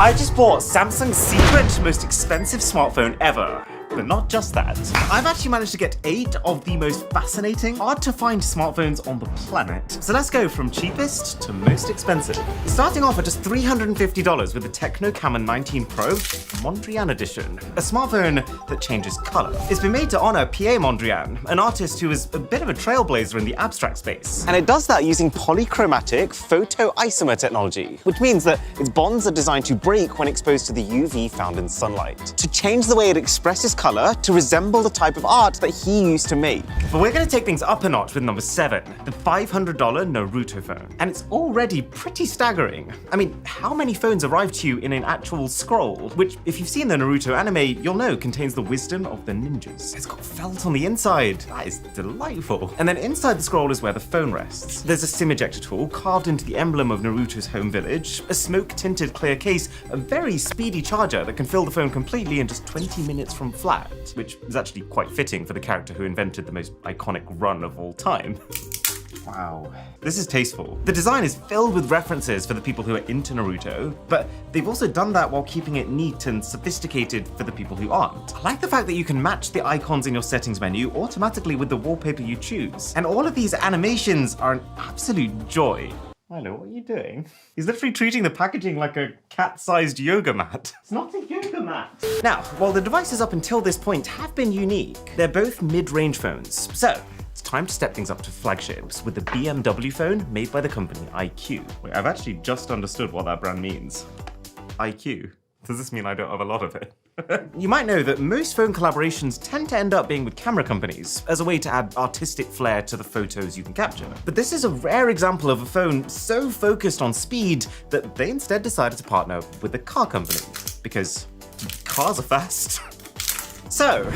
I just bought Samsung's secret most expensive smartphone ever. But not just that. I've actually managed to get 8 of the most fascinating, hard to find smartphones on the planet. So let's go from cheapest to most expensive. Starting off at just $350 with the Techno Camon 19 Pro Mondrian Edition, a smartphone that changes color. It's been made to honor Pierre Mondrian, an artist who is a bit of a trailblazer in the abstract space. And it does that using polychromatic photoisomer technology, which means that its bonds are designed to break when exposed to the UV found in sunlight, to change the way it expresses color to resemble the type of art that he used to make. But we're going to take things up a notch with number 7, the $500 Naruto phone. And it's already pretty staggering. I mean, how many phones arrive to you in an actual scroll, which, if you've seen the Naruto anime, you'll know contains the wisdom of the ninjas. It's got felt on the inside. That is delightful. And then inside the scroll is where the phone rests. There's a SIM ejector tool carved into the emblem of Naruto's home village, a smoke-tinted clear case, a very speedy charger that can fill the phone completely in just 20 minutes from flat, which is actually quite fitting for the character who invented the most iconic run of all time. Wow. This is tasteful. The design is filled with references for the people who are into Naruto, but they've also done that while keeping it neat and sophisticated for the people who aren't. I like the fact that you can match the icons in your settings menu automatically with the wallpaper you choose. And all of these animations are an absolute joy. Milo, what are you doing? He's literally treating the packaging like a cat-sized yoga mat. It's not a yoga mat. Now, while the devices up until this point have been unique, they're both mid-range phones. So, it's time to step things up to flagships with the BMW phone made by the company iQOO. Wait, I've actually just understood what that brand means. iQOO. Does this mean I don't have a lot of it? You might know that most phone collaborations tend to end up being with camera companies as a way to add artistic flair to the photos you can capture. But this is a rare example of a phone so focused on speed that they instead decided to partner with a car company, because cars are fast. So,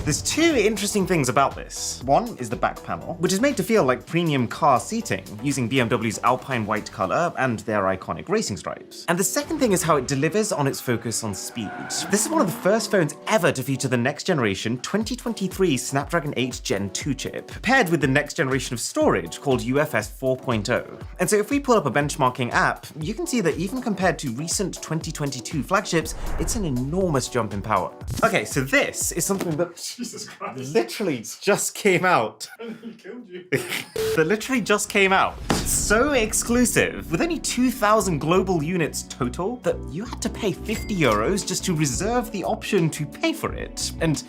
there's 2 interesting things about this. One is the back panel, which is made to feel like premium car seating, using BMW's Alpine white color and their iconic racing stripes. And the second thing is how it delivers on its focus on speed. This is one of the first phones ever to feature the next generation 2023 Snapdragon 8 Gen 2 chip, paired with the next generation of storage called UFS 4.0. And so if we pull up a benchmarking app, you can see that even compared to recent 2022 flagships, it's an enormous jump in power. Okay, so this is something that Jesus Christ. Literally just came out. He killed you. That literally just came out. So exclusive, with only 2,000 global units total, that you had to pay €50 just to reserve the option to pay for it. And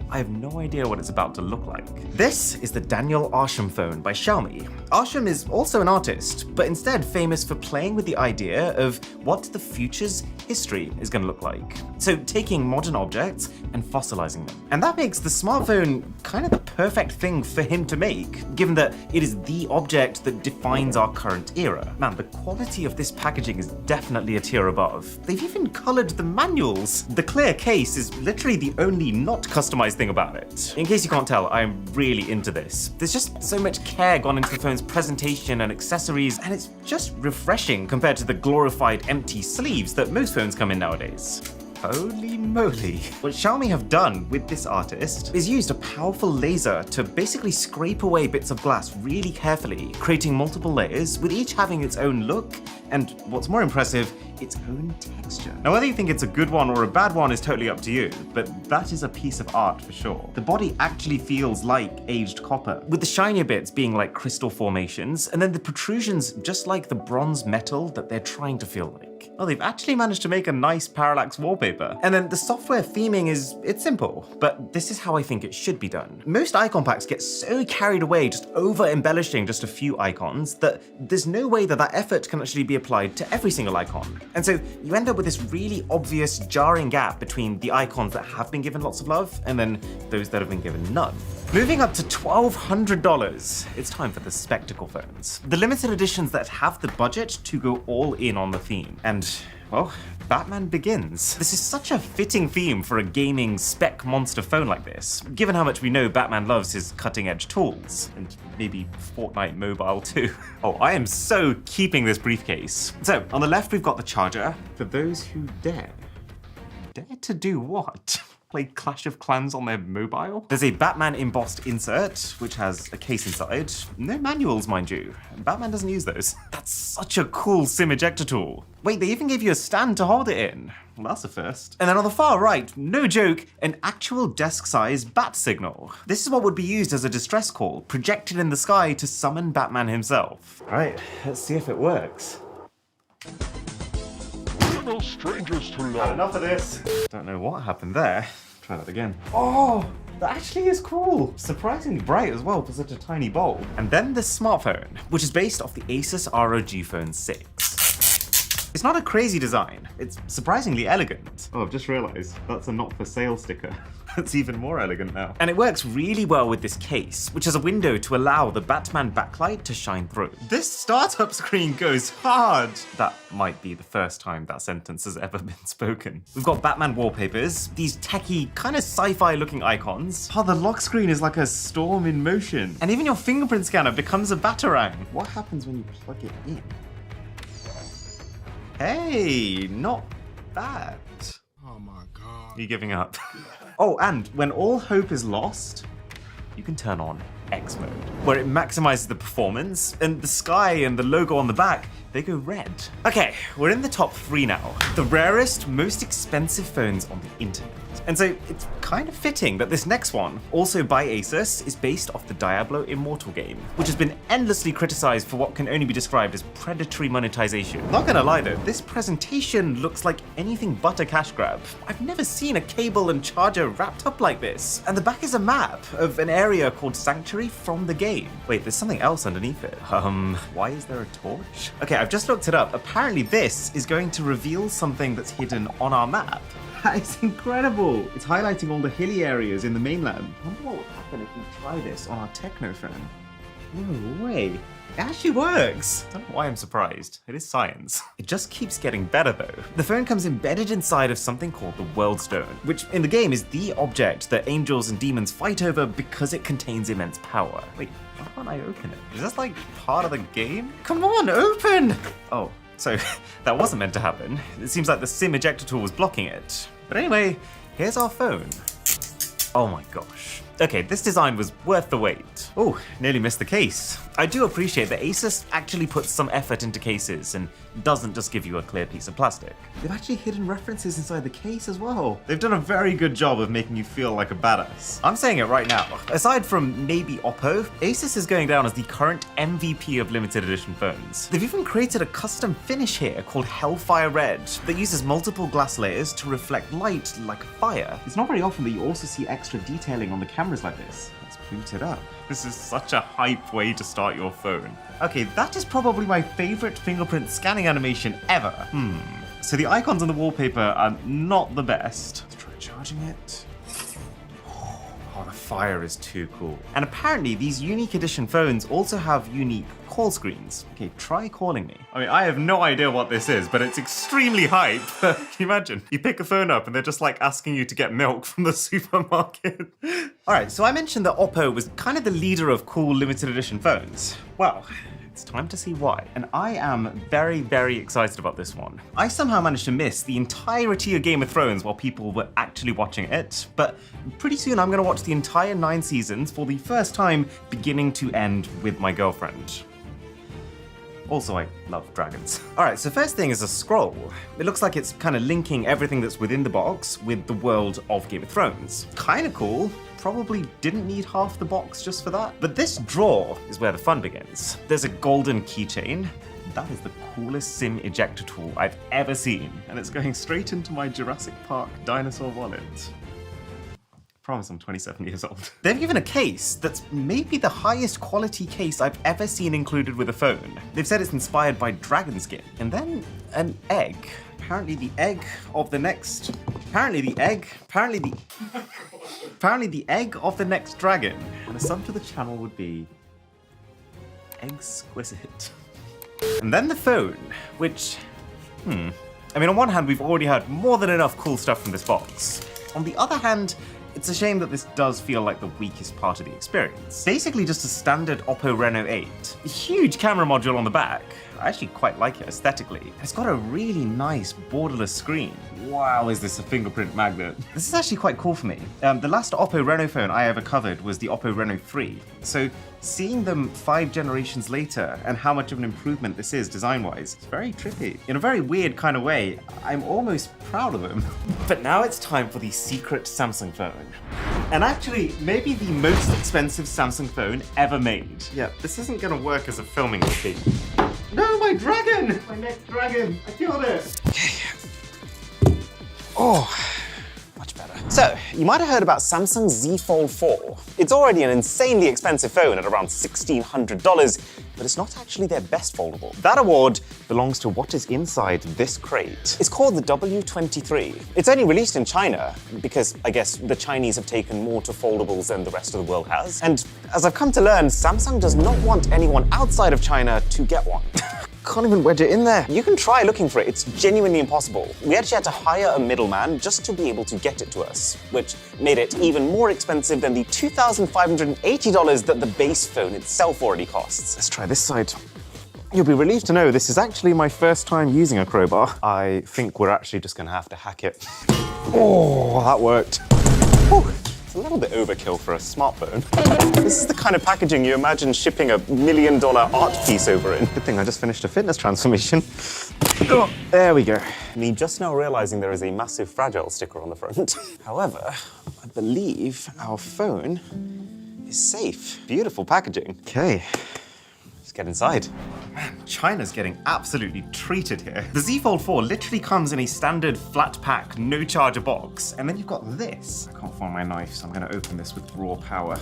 I have no idea what it's about to look like. This is the Daniel Arsham phone by Xiaomi. Arsham is also an artist, but instead famous for playing with the idea of what the future's history is going to look like. So taking modern objects and fossilizing them. And that makes the smartphone kind of the perfect thing for him to make, given that it is the object that defines our current era. Man, the quality of this packaging is definitely a tier above. They've even colored the manuals. The clear case is literally the only not customized thing about it. In case you can't tell, I'm really into this. There's just so much care gone into the phone's presentation and accessories, and it's just refreshing compared to the glorified empty sleeves that most phones come in nowadays. Holy moly. What Xiaomi have done with this artist is used a powerful laser to basically scrape away bits of glass really carefully, creating multiple layers, with each having its own look, and what's more impressive, its own texture. Now, whether you think it's a good one or a bad one is totally up to you, but that is a piece of art for sure. The body actually feels like aged copper, with the shinier bits being like crystal formations, and then the protrusions just like the bronze metal that they're trying to feel like. Oh, they've actually managed to make a nice parallax wallpaper. And then the software theming it's simple, but this is how I think it should be done. Most icon packs get so carried away just over-embellishing just a few icons that there's no way that effort can actually be applied to every single icon. And so you end up with this really obvious jarring gap between the icons that have been given lots of love and then those that have been given none. Moving up to $1,200, it's time for the spectacle phones. The limited editions that have the budget to go all in on the theme. And, well, Batman Begins. This is such a fitting theme for a gaming spec monster phone like this, given how much we know Batman loves his cutting-edge tools, and maybe Fortnite Mobile too. Oh, I am so keeping this briefcase. So, on the left we've got the charger, for those who dare. Dare to do what? play Clash of Clans on their mobile. There's a Batman embossed insert, which has a case inside. No manuals, mind you. Batman doesn't use those. That's such a cool SIM ejector tool. Wait, they even gave you a stand to hold it in. Well, that's a first. And then on the far right, no joke, an actual desk-size bat signal. This is what would be used as a distress call, projected in the sky to summon Batman himself. All right, let's see if it works. No strangers to love. Enough of this. Don't know what happened there. Try that again. Oh, that actually is cool. Surprisingly bright as well for such a tiny bulb. And then the smartphone, which is based off the Asus ROG Phone 6. It's not a crazy design. It's surprisingly elegant. Oh, I've just realized that's a not for sale sticker. That's even more elegant now. And it works really well with this case, which has a window to allow the Batman backlight to shine through. This startup screen goes hard. That might be the first time that sentence has ever been spoken. We've got Batman wallpapers, these techie, kind of sci-fi looking icons. Oh, the lock screen is like a storm in motion. And even your fingerprint scanner becomes a Batarang. What happens when you plug it in? Hey, not bad. Oh my God. You're giving up. Oh, and when all hope is lost, you can turn on X mode, where it maximizes the performance, and the sky and the logo on the back, they go red. Okay, we're in the top 3 now. The rarest, most expensive phones on the internet. And so it's kind of fitting that this next one, also by Asus, is based off the Diablo Immortal game, which has been endlessly criticized for what can only be described as predatory monetization. Not gonna lie though, this presentation looks like anything but a cash grab. I've never seen a cable and charger wrapped up like this. And the back is a map of an area called Sanctuary from the game. Wait, there's something else underneath it. Why is there a torch? Okay, I've just looked it up. Apparently this is going to reveal something that's hidden on our map. That is incredible. It's highlighting all the hilly areas in the mainland. I wonder what would happen if we try this on our Techno phone. No way. It actually works. I don't know why I'm surprised. It is science. It just keeps getting better though. The phone comes embedded inside of something called the World Stone, which in the game is the object that angels and demons fight over because it contains immense power. Wait, why can't I open it? Is this like part of the game? Come on, open! Oh. So that wasn't meant to happen. It seems like the SIM ejector tool was blocking it. But anyway, here's our phone. Oh my gosh. Okay, this design was worth the wait. Oh, nearly missed the case. I do appreciate that Asus actually puts some effort into cases and doesn't just give you a clear piece of plastic. They've actually hidden references inside the case as well. They've done a very good job of making you feel like a badass. I'm saying it right now. Aside from maybe OPPO, Asus is going down as the current MVP of limited edition phones. They've even created a custom finish here called Hellfire Red that uses multiple glass layers to reflect light like fire. It's not very often that you also see extra detailing on the cameras like this. Let's boot it up. This is such a hype way to start your phone. Okay, that is probably my favorite fingerprint scanning animation ever. So the icons on the wallpaper are not the best. Let's try charging it. Oh, the fire is too cool. And apparently these unique edition phones also have unique call screens. Okay, try calling me. I mean, I have no idea what this is, but it's extremely hype. Can you imagine? You pick a phone up and they're just like asking you to get milk from the supermarket. All right, so I mentioned that OPPO was kind of the leader of cool limited edition phones. Well, it's time to see why. And I am very, very excited about this one. I somehow managed to miss the entirety of Game of Thrones while people were actually watching it, but pretty soon I'm gonna watch the entire 9 seasons for the first time, beginning to end with my girlfriend. Also, I love dragons. All right, so first thing is a scroll. It looks like it's kind of linking everything that's within the box with the world of Game of Thrones. Kind of cool. Probably didn't need half the box just for that. But this drawer is where the fun begins. There's a golden keychain. That is the coolest SIM ejector tool I've ever seen. And it's going straight into my Jurassic Park dinosaur wallet. Promise I'm 27 years old. They've given a case that's maybe the highest quality case I've ever seen included with a phone. They've said it's inspired by dragon skin. And then an egg. Apparently the egg of the next dragon. And the sub to the channel would be exquisite. And then the phone, which, I mean, on one hand, we've already had more than enough cool stuff from this box. On the other hand, it's a shame that this does feel like the weakest part of the experience. Basically just a standard OPPO Reno 8. A huge camera module on the back. I actually quite like it aesthetically. It's got a really nice borderless screen. Wow, is this a fingerprint magnet? This is actually quite cool for me. The last OPPO Reno phone I ever covered was the OPPO Reno 3. So seeing them 5 generations later and how much of an improvement this is design-wise, it's very trippy. In a very weird kind of way, I'm almost proud of them. But now it's time for the secret Samsung phone. And actually, maybe the most expensive Samsung phone ever made. Yeah, this isn't gonna work as a filming location. No, my dragon! My next dragon! I killed it! Okay. Oh, much better. So, you might have heard about Samsung Z Fold 4. It's already an insanely expensive phone at around $1,600, but it's not actually their best foldable. That award belongs to what is inside this crate. It's called the W23. It's only released in China because I guess the Chinese have taken more to foldables than the rest of the world has. And as I've come to learn, Samsung does not want anyone outside of China to get one. Can't even wedge it in there. You can try looking for it, it's genuinely impossible. We actually had to hire a middleman just to be able to get it to us, which made it even more expensive than the $2,580 that the base phone itself already costs. Let's try this side. You'll be relieved to know this is actually my first time using a crowbar. I think we're actually just gonna have to hack it. Oh, that worked. Whew. A little bit overkill for a smartphone. This is the kind of packaging you imagine shipping $1 million art piece over in. Good thing I just finished a fitness transformation. Oh, there we go. Me just now realizing there is a massive fragile sticker on the front. However, I believe our phone is safe. Beautiful packaging. Okay. Get inside. Man, China's getting absolutely treated here. The Z Fold 4 literally comes in a standard flat pack, no charger box, and then you've got this. I can't find my knife, so I'm gonna open this with raw power.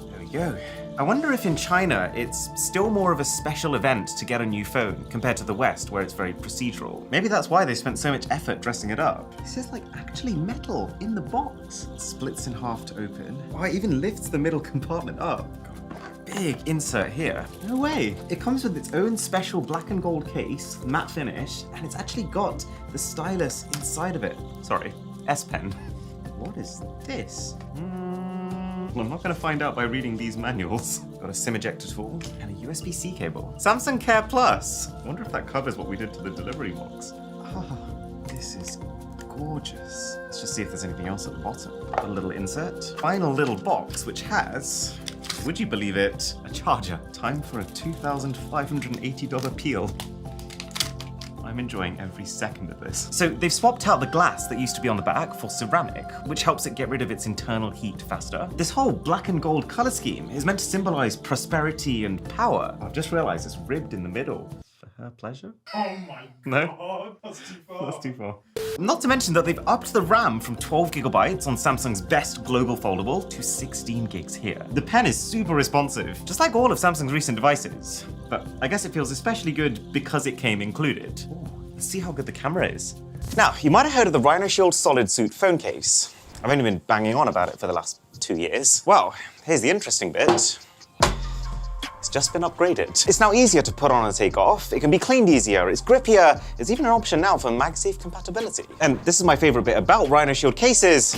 There we go. I wonder if in China it's still more of a special event to get a new phone compared to the West, where it's very procedural. Maybe that's why they spent so much effort dressing it up. This is like actually metal in the box. It splits in half to open. Oh, it even lifts the middle compartment up. Big insert here. No way. It comes with its own special black and gold case, matte finish, and it's actually got the stylus inside of it. Sorry, S Pen. What is this? I'm not gonna find out by reading these manuals. Got a SIM ejector tool and a USB-C cable. Samsung Care Plus. I wonder if that covers what we did to the delivery box. Ah, this is gorgeous. Let's just see if there's anything else at the bottom. Got a little insert. Final little box, which has, would you believe it, a charger. Time for a $2,580 peel. I'm enjoying every second of this. So they've swapped out the glass that used to be on the back for ceramic, which helps it get rid of its internal heat faster. This whole black and gold color scheme is meant to symbolize prosperity and power. I've just realized it's ribbed in the middle. For her pleasure? Oh my No? god, that's too far. That's too far. Not to mention that they've upped the RAM from 12 gigabytes on Samsung's best global foldable to 16 gigs here. The pen is super responsive, just like all of Samsung's recent devices. But I guess it feels especially good because it came included. Ooh, let's see how good the camera is. Now, you might have heard of the Rhino Shield Solid Suit phone case. I've only been banging on about it for the last 2 years. Well, here's the interesting bit. It's just been upgraded. It's now easier to put on and take off, it can be cleaned easier, it's grippier, there's even an option now for MagSafe compatibility. And this is my favorite bit about Rhino Shield cases.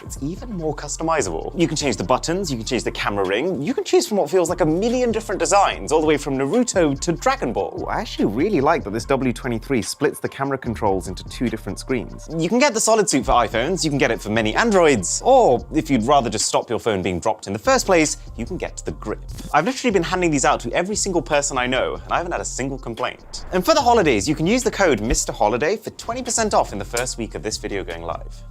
It's even more customizable. You can change the buttons, you can change the camera ring, you can choose from what feels like a million different designs, all the way from Naruto to Dragon Ball. I actually really like that this W23 splits the camera controls into 2 different screens. You can get the Solid Suit for iPhones, you can get it for many Androids, or if you'd rather just stop your phone being dropped in the first place, you can get the grip. I've literally been handing these out to every single person I know, and I haven't had a single complaint. And for the holidays, you can use the code Mr. Holiday for 20% off in the first week of this video going live.